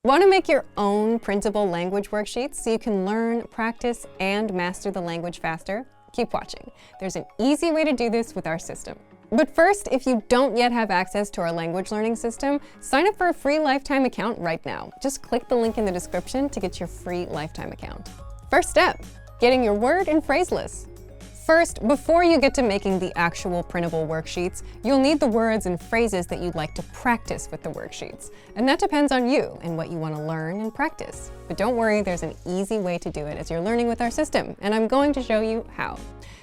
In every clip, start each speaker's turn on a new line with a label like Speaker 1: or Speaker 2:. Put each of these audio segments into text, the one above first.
Speaker 1: Want to make your own printable language worksheets so you can learn, practice, and master the language faster? Keep watching. There's an easy way to do this with our system. But first, if you don't yet have access to our language learning system, sign up for a free lifetime account right now. Just click the link in the description to get your free lifetime account. First step, getting your word and phrase lists. First, before you get to making the actual printable worksheets, you'll need the words and phrases that you'd like to practice with the worksheets. And that depends on you and what you want to learn and practice. But don't worry, there's an easy way to do it as you're learning with our system, and I'm going to show you how.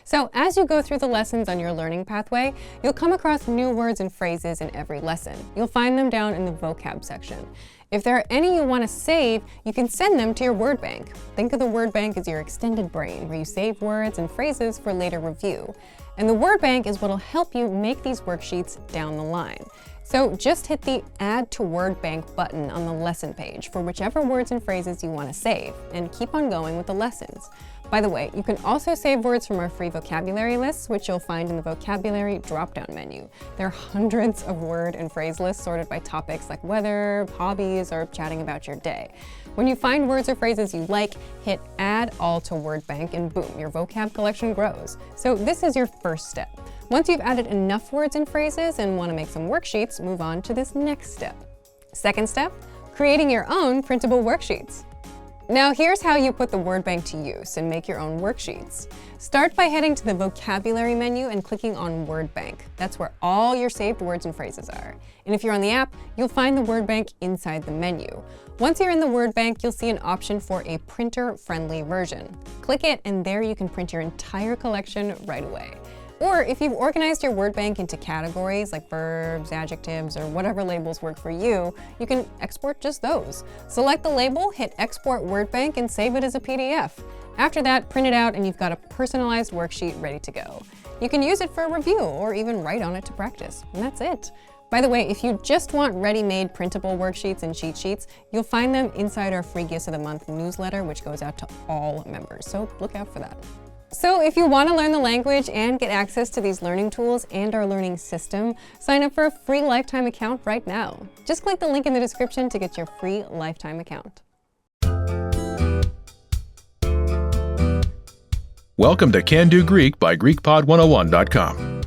Speaker 1: So as you go through the lessons on your learning pathway, you'll come across new words and phrases in every lesson. You'll find them down in the vocab section. If there are any you want to save, you can send them to your word bank. Think of the word bank as your extended brain, where you save words and phrases for later review. And the word bank is what will help you make these worksheets down the line. So just hit the Add to Word Bank button on the lesson page for whichever words and phrases you want to save, and keep on going with the lessons. By the way, you can also save words from our free vocabulary lists, which you'll find in the vocabulary drop-down menu. There are hundreds of word and phrase lists sorted by topics like weather, hobbies, or chatting about your day. When you find words or phrases you like, hit Add All to Word Bank, and boom, your vocab collection grows. So this is your first step. Once you've added enough words and phrases and want to make some worksheets, move on to this next step. Second step, creating your own printable worksheets. Now here's how you put the word bank to use and make your own worksheets. Start by heading to the vocabulary menu and clicking on word bank. That's where all your saved words and phrases are. And if you're on the app, you'll find the word bank inside the menu. Once you're in the word bank, you'll see an option for a printer-friendly version. Click it, and there you can print your entire collection right away. Or if you've organized your word bank into categories like verbs, adjectives, or whatever labels work for you, you can export just those. Select the label, hit Export Word Bank, and save it as a PDF. After that, print it out and you've got a personalized worksheet ready to go. You can use it for a review or even write on it to practice, and that's it. By the way, if you just want ready-made printable worksheets and cheat sheets, you'll find them inside our free Gifts of the Month newsletter, which goes out to all members, so look out for that. So if you want to learn the language and get access to these learning tools and our learning system, sign up for a free lifetime account right now. Just click the link in the description to get your free lifetime account.
Speaker 2: Welcome to Can Do Greek by GreekPod101.com.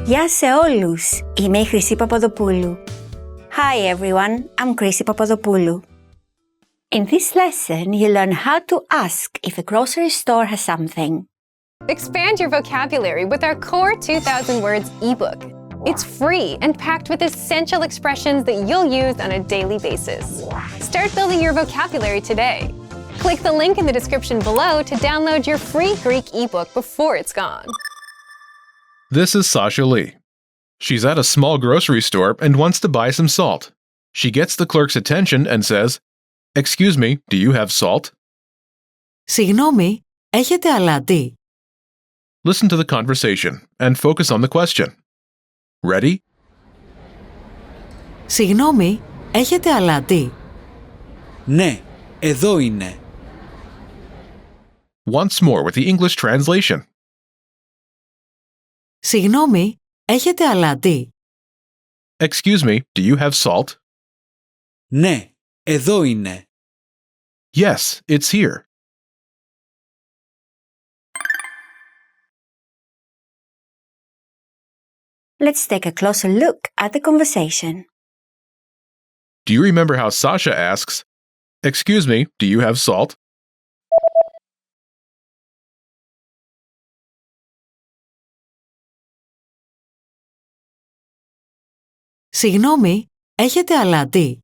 Speaker 3: Γεια σε όλους! Είμαι η Χρυσή Παπαδοπούλου. Hi everyone, I'm Χρυσή Παπαδοπούλου. In this lesson, you learn how to ask if a grocery store has something.
Speaker 1: Expand your vocabulary with our Core 2000 Words ebook. It's free and packed with essential expressions that you'll use on a daily basis. Start building your vocabulary today. Click the link in the description below to download your free Greek ebook before it's gone.
Speaker 2: This is Sasha Lee. She's at a small grocery store and wants to buy some salt. She gets the clerk's attention and says, "Excuse me, do you have salt?"
Speaker 4: Συγγνώμη, έχετε αλάτι?
Speaker 2: Listen to the conversation and focus on the question. Ready?
Speaker 4: Συγγνώμη, έχετε αλάτι?
Speaker 5: Ναι, εδώ είναι.
Speaker 2: Once more with the English translation.
Speaker 4: Συγγνώμη, έχετε αλάτι?
Speaker 2: Excuse me, do you have salt?
Speaker 5: Ναι, εδώ είναι.
Speaker 2: Yes, it's here.
Speaker 3: Let's take a closer look at the conversation.
Speaker 2: Do you remember how Sasha asks, "Excuse me, do you have salt?"
Speaker 4: Συγγνώμη, έχετε αλάτι?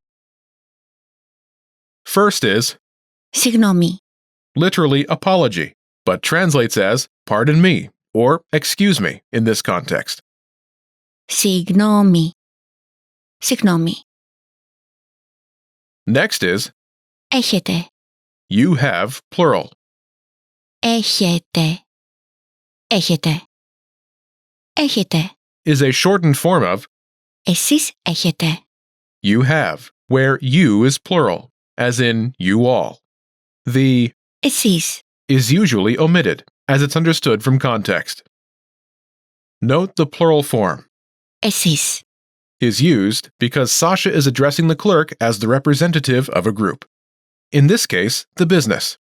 Speaker 2: First is
Speaker 3: Συγγνώμη.
Speaker 2: literally apology, but translates as pardon me or excuse me in this context.
Speaker 3: Συγγνώμη. Συγγνώμη.
Speaker 2: Next is
Speaker 3: Έχετε.
Speaker 2: you have plural.
Speaker 3: Έχετε. Έχετε. Έχετε.
Speaker 2: Is a shortened form of
Speaker 3: Εσείς έχετε.
Speaker 2: you have, where you is plural, as in you all. The
Speaker 3: Εσείς.
Speaker 2: is usually omitted, as it's understood from context. Note the plural form.
Speaker 3: Εσείς.
Speaker 2: is used because Sasha is addressing the clerk as the representative of a group. In this case, the business.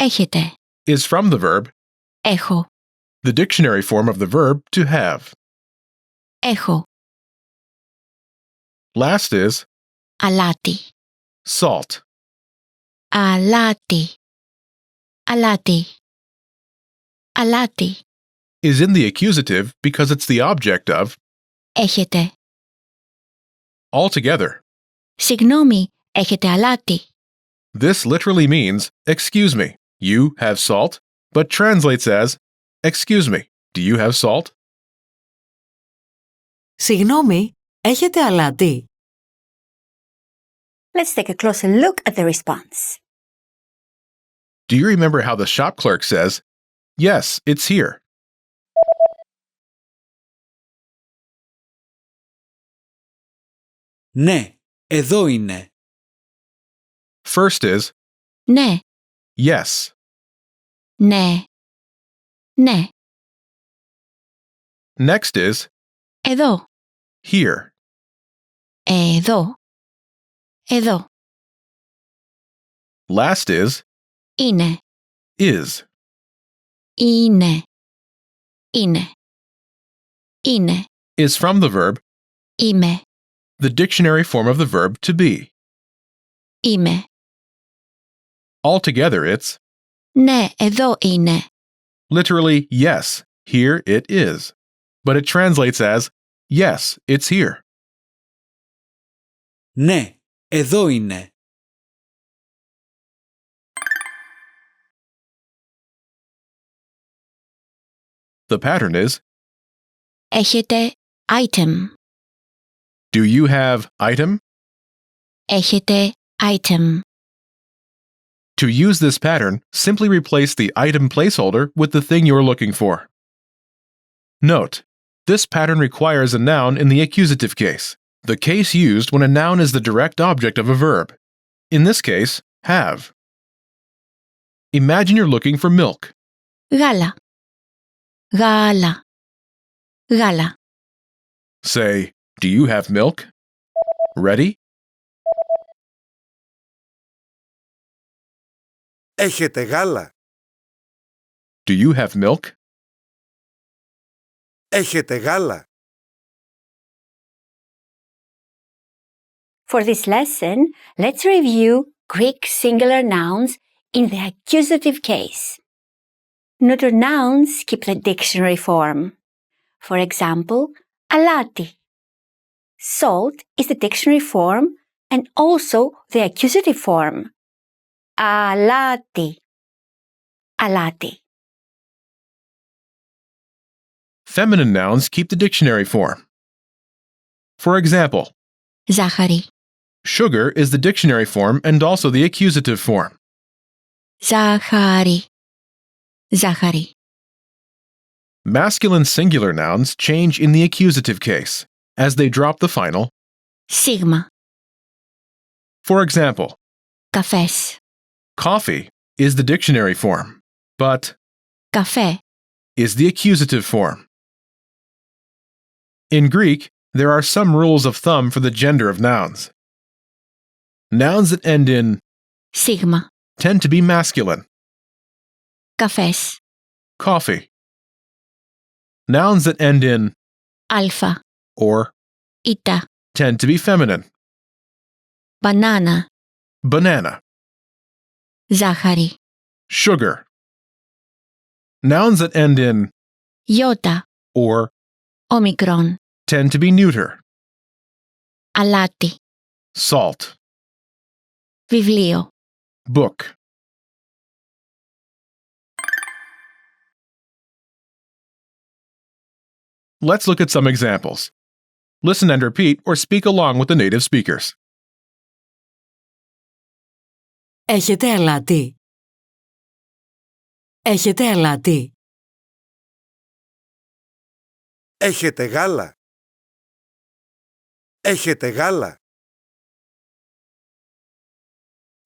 Speaker 3: Έχετε.
Speaker 2: Is from the verb,
Speaker 3: Έχω.
Speaker 2: the dictionary form of the verb to have.
Speaker 3: Έχω.
Speaker 2: Last is
Speaker 3: Αλάτι.
Speaker 2: salt.
Speaker 3: Αλάτι. Αλάτι. Αλάτι.
Speaker 2: Is in the accusative because it's the object of.
Speaker 3: Έχετε.
Speaker 2: Altogether,
Speaker 3: Συγγνώμη, έχετε αλάτι.
Speaker 2: this literally means, excuse me, you have salt, but translates as, excuse me, do you have salt?
Speaker 4: Συγγνώμη, έχετε αλάτι.
Speaker 3: Let's take a closer look at the response.
Speaker 2: Do you remember how the shop clerk says, yes, it's here?
Speaker 5: Ναι, εδώ είναι.
Speaker 2: First is,
Speaker 3: Ναι,
Speaker 2: yes.
Speaker 3: ναι, ναι.
Speaker 2: Next is,
Speaker 3: Εδώ,
Speaker 2: here.
Speaker 3: εδώ, εδώ.
Speaker 2: Last is,
Speaker 3: Είναι,
Speaker 2: is.
Speaker 3: είναι, είναι, είναι.
Speaker 2: Is from the verb,
Speaker 3: Είμαι,
Speaker 2: the dictionary form of the verb to be.
Speaker 3: είμαι.
Speaker 2: Altogether, it's,
Speaker 3: Ναι, εδώ είναι.
Speaker 2: literally, yes, here it is. But it translates as, yes, it's here.
Speaker 5: Ναι, εδώ είναι.
Speaker 2: The pattern is,
Speaker 3: Έχετε item.
Speaker 2: do you have item?
Speaker 3: Έχετε item.
Speaker 2: To use this pattern, simply replace the item placeholder with the thing you're looking for. Note, this pattern requires a noun in the accusative case, the case used when a noun is the direct object of a verb. In this case, have. Imagine you're looking for milk.
Speaker 3: Γάλα. Γάλα. Γάλα.
Speaker 2: Say, do you have milk? Ready?
Speaker 6: Έχετε γάλα.
Speaker 2: Do you have milk?
Speaker 6: Έχετε γάλα.
Speaker 3: For this lesson, let's review Greek singular nouns in the accusative case. Neuter nouns keep the dictionary form. For example, αλάτι. Salt is the dictionary form and also the accusative form. Αλάτι. Αλάτι.
Speaker 2: Feminine nouns keep the dictionary form. For example,
Speaker 3: Ζάχαρη.
Speaker 2: sugar is the dictionary form and also the accusative form.
Speaker 3: Ζάχαρη. Ζάχαρη.
Speaker 2: Masculine singular nouns change in the accusative case, as they drop the final.
Speaker 3: Σίγμα.
Speaker 2: For example,
Speaker 3: Καφές.
Speaker 2: coffee is the dictionary form, but
Speaker 3: Καφέ.
Speaker 2: is the accusative form. In Greek, there are some rules of thumb for the gender of nouns. Nouns that end in
Speaker 3: Σίγμα.
Speaker 2: tend to be masculine.
Speaker 3: Καφές.
Speaker 2: Coffee. Nouns that end in
Speaker 3: Αλφα.
Speaker 2: or
Speaker 3: Ήτα.
Speaker 2: tend to be feminine.
Speaker 3: Banana.
Speaker 2: Banana.
Speaker 3: Ζάχαρη.
Speaker 2: Sugar. Nouns that end in
Speaker 3: Ιώτα.
Speaker 2: or
Speaker 3: Ομικρόν.
Speaker 2: tend to be neuter.
Speaker 3: Αλάτι.
Speaker 2: Salt.
Speaker 3: Βιβλίο.
Speaker 2: Book. Let's look at some examples. Listen and repeat or speak along with the native speakers.
Speaker 4: Έχετε αλάτι. Έχετε αλάτι.
Speaker 6: Έχετε γάλα. Έχετε γάλα.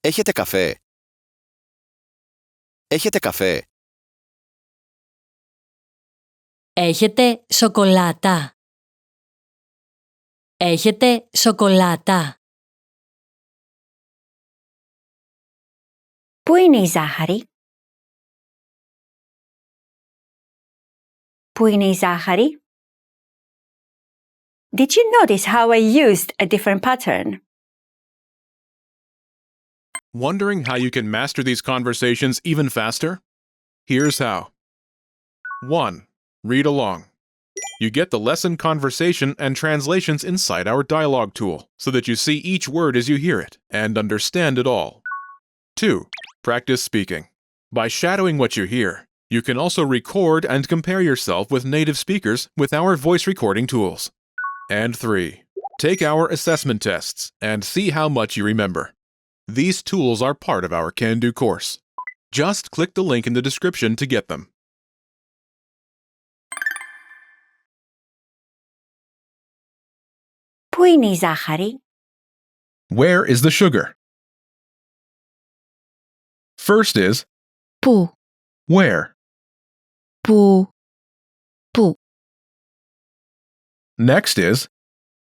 Speaker 7: Έχετε καφέ. Έχετε καφέ.
Speaker 8: Έχετε σοκολάτα.
Speaker 4: Έχετε σοκολάτα.
Speaker 3: Πού είναι η ζάχαρη? Πού είναι η ζάχαρη? Did you notice how I used a different pattern?
Speaker 2: Wondering how you can master these conversations even faster? Here's how. 1. Read along. You get the lesson conversation and translations inside our dialogue tool, so that you see each word as you hear it and understand it all. 2. Practice speaking. By shadowing what you hear, you can also record and compare yourself with native speakers with our voice recording tools. And 3. Take our assessment tests and see how much you remember. These tools are part of our Can-Do course. Just click the link in the description to get them.
Speaker 3: Πού είναι η ζάχαρη?
Speaker 2: Where is the sugar? First is
Speaker 4: Πού,
Speaker 2: where.
Speaker 4: πού, πού.
Speaker 2: Next is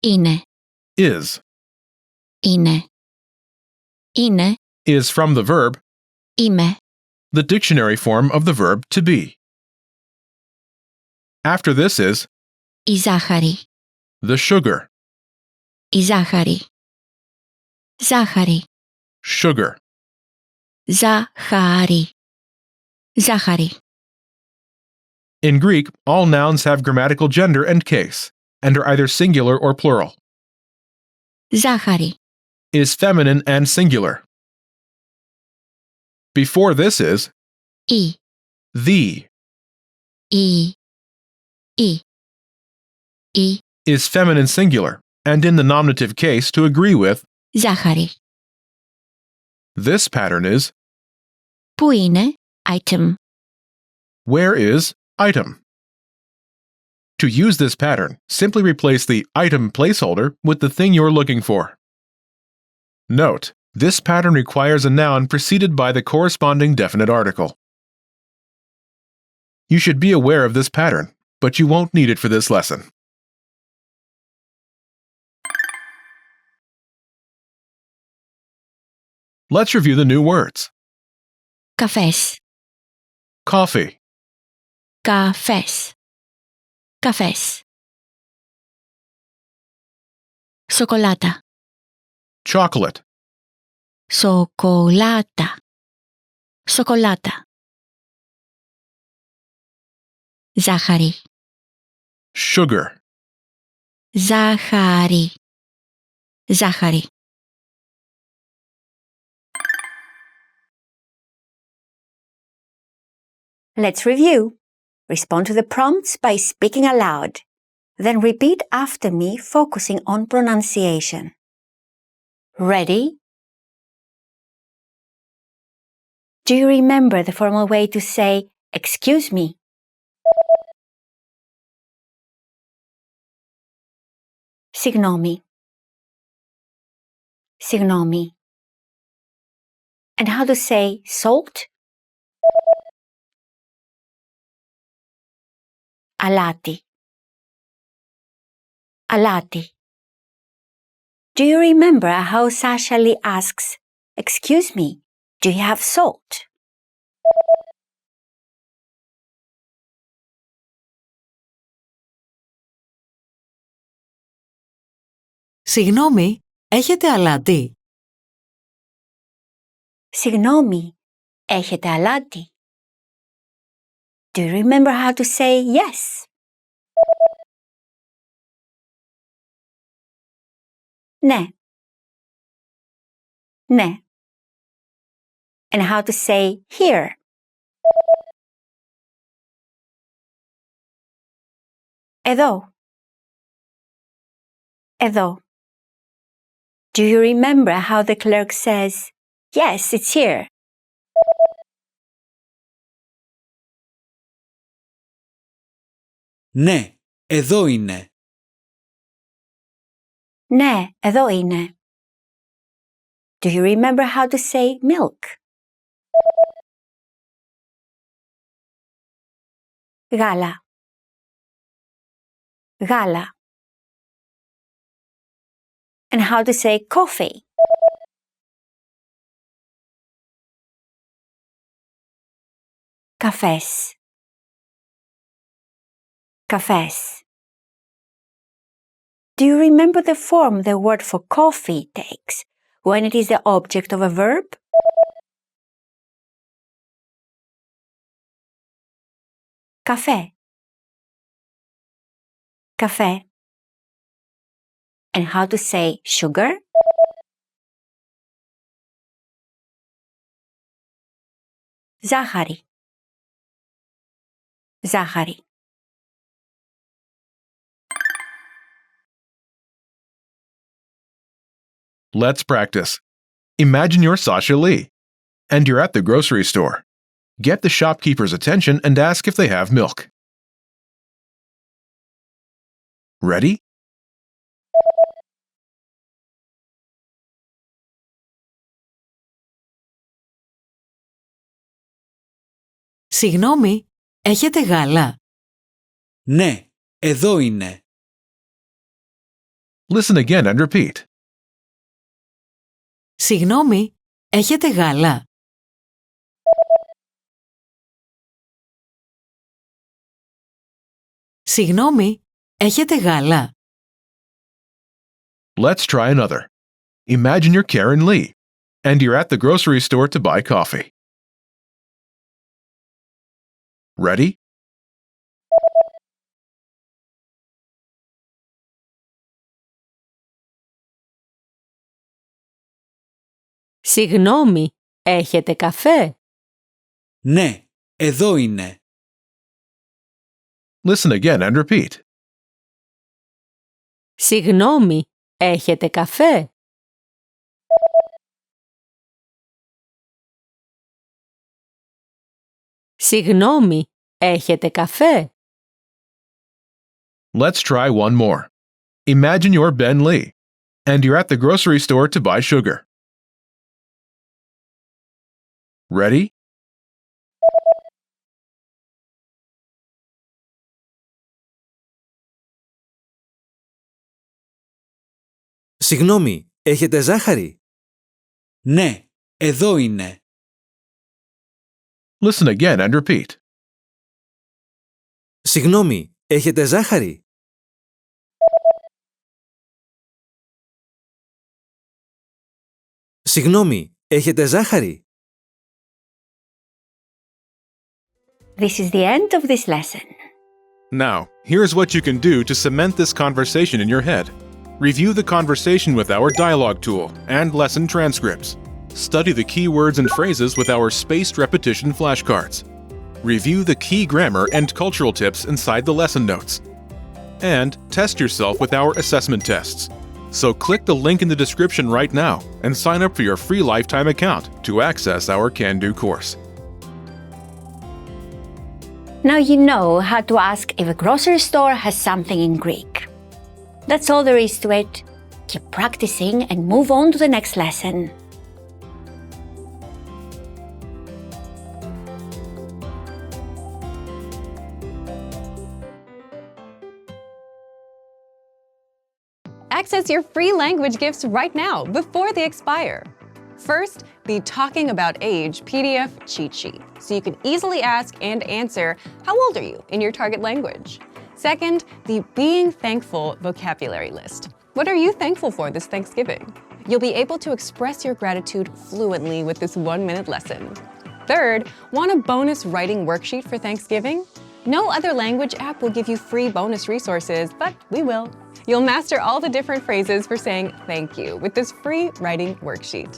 Speaker 4: Είναι,
Speaker 2: is.
Speaker 4: είναι. Είναι,
Speaker 2: Is from the verb,
Speaker 4: είμαι.
Speaker 2: the dictionary form of the verb to be. After this is
Speaker 4: Η ζάχαρη,
Speaker 2: the sugar,
Speaker 4: η ζάχαρη. Ζάχαρη,
Speaker 2: sugar.
Speaker 4: ζάχαρη. Ζάχαρη.
Speaker 2: In Greek, all nouns have grammatical gender and case, and are either singular or plural.
Speaker 4: Ζάχαρη,
Speaker 2: Is feminine and singular. Before this is
Speaker 4: η,
Speaker 2: the.
Speaker 4: η, η. Η,
Speaker 2: Is feminine singular, and in the nominative case to agree with.
Speaker 4: ζάχαρη.
Speaker 2: This pattern is
Speaker 4: Πού είναι, item.
Speaker 2: where is item. To use this pattern, simply replace the item placeholder with the thing you're looking for. Note, this pattern requires a noun preceded by the corresponding definite article. You should be aware of this pattern, but you won't need it for this lesson. Let's review the new words.
Speaker 4: Καφές,
Speaker 2: Coffee,
Speaker 4: καφές. Καφές. Σοκολάτα,
Speaker 2: chocolate,
Speaker 4: σοκολάτα. Σοκολάτα. Ζάχαρη,
Speaker 2: sugar,
Speaker 4: ζάχαρη. Ζάχαρη.
Speaker 3: Let's review. Respond to the prompts by speaking aloud. Then repeat after me, focusing on pronunciation. Ready? Do you remember the formal way to say, "Excuse me"? Συγγνώμη. Συγγνώμη. And how to say salt? Αλάτι. Αλάτι. Do you remember how Sasha Lee asks, "Excuse me, do you have salt?"
Speaker 4: Συγγνώμη, έχετε αλάτι.
Speaker 3: Συγγνώμη, έχετε αλάτι? Do you remember how to say yes? Ναι. Ναι. And how to say here? Εδώ. Εδώ. Do you remember how the clerk says, "Yes, it's here"?
Speaker 5: Ναι, εδώ είναι.
Speaker 3: Ναι, εδώ είναι. Do you remember how to say milk? Γάλα. Γάλα. and how to say coffee. Καφές. Καφές. Do you remember the form the word for coffee takes when it is the object of a verb? Καφέ. Καφέ. And how to say sugar? Ζάχαρη. Ζάχαρη.
Speaker 2: Let's practice. Imagine you're Sasha Lee, and you're at the grocery store. Get the shopkeeper's attention and ask if they have milk. Ready?
Speaker 4: Συγγνώμη, έχετε γάλα?
Speaker 5: Ναι, εδώ είναι.
Speaker 2: Listen again and repeat.
Speaker 4: Συγγνώμη, έχετε γάλα? Συγγνώμη, έχετε γάλα?
Speaker 2: Let's try another. Imagine you're Karen Lee, and you're at the grocery store to buy coffee. Ready?
Speaker 8: Συγγνώμη, έχετε καφέ?
Speaker 5: Ναι, εδώ είναι.
Speaker 2: Listen again and repeat.
Speaker 8: Συγγνώμη, έχετε καφέ? Συγγνώμη, έχετε καφέ?
Speaker 2: Let's try one more. Imagine you're Ben Lee, and you're at the grocery store to buy sugar. Ready?
Speaker 9: Συγγνώμη, έχετε ζάχαρη?
Speaker 5: Ναι, εδώ είναι.
Speaker 2: Listen again and repeat.
Speaker 9: Συγγνώμη, έχετε ζάχαρη? Συγγνώμη, έχετε ζάχαρη?
Speaker 3: This is the end of this lesson.
Speaker 2: Now, here's what you can do to cement this conversation in your head. Review the conversation with our dialogue tool and lesson transcripts. Study the key words and phrases with our spaced repetition flashcards. Review the key grammar and cultural tips inside the lesson notes. And test yourself with our assessment tests. So click the link in the description right now and sign up for your free lifetime account to access our Can Do course.
Speaker 3: Now you know how to ask if a grocery store has something in Greek. That's all there is to it. Keep practicing and move on to the next lesson.
Speaker 1: Access your free language gifts right now before they expire. First, the Talking About Age PDF cheat sheet, so you can easily ask and answer, how old are you in your target language? Second, the Being Thankful vocabulary list. What are you thankful for this Thanksgiving? You'll be able to express your gratitude fluently with this 1-minute lesson. Third, want a bonus writing worksheet for Thanksgiving? No other language app will give you free bonus resources, but we will. You'll master all the different phrases for saying thank you with this free writing worksheet.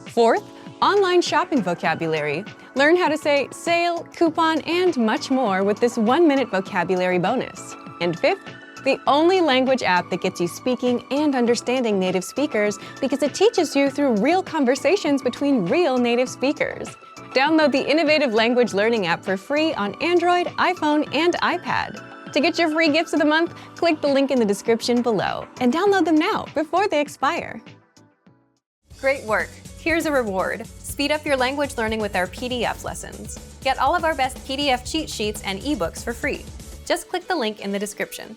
Speaker 1: Fourth, online shopping vocabulary. Learn how to say sale, coupon, and much more with this 1-minute vocabulary bonus. And fifth, the only language app that gets you speaking and understanding native speakers because it teaches you through real conversations between real native speakers. Download the innovative language learning app for free on Android, iPhone, and iPad. To get your free gifts of the month, click the link in the description below and download them now before they expire. Great work! Here's a reward. Speed up your language learning with our PDF lessons. Get all of our best PDF cheat sheets and ebooks for free. Just click the link in the description.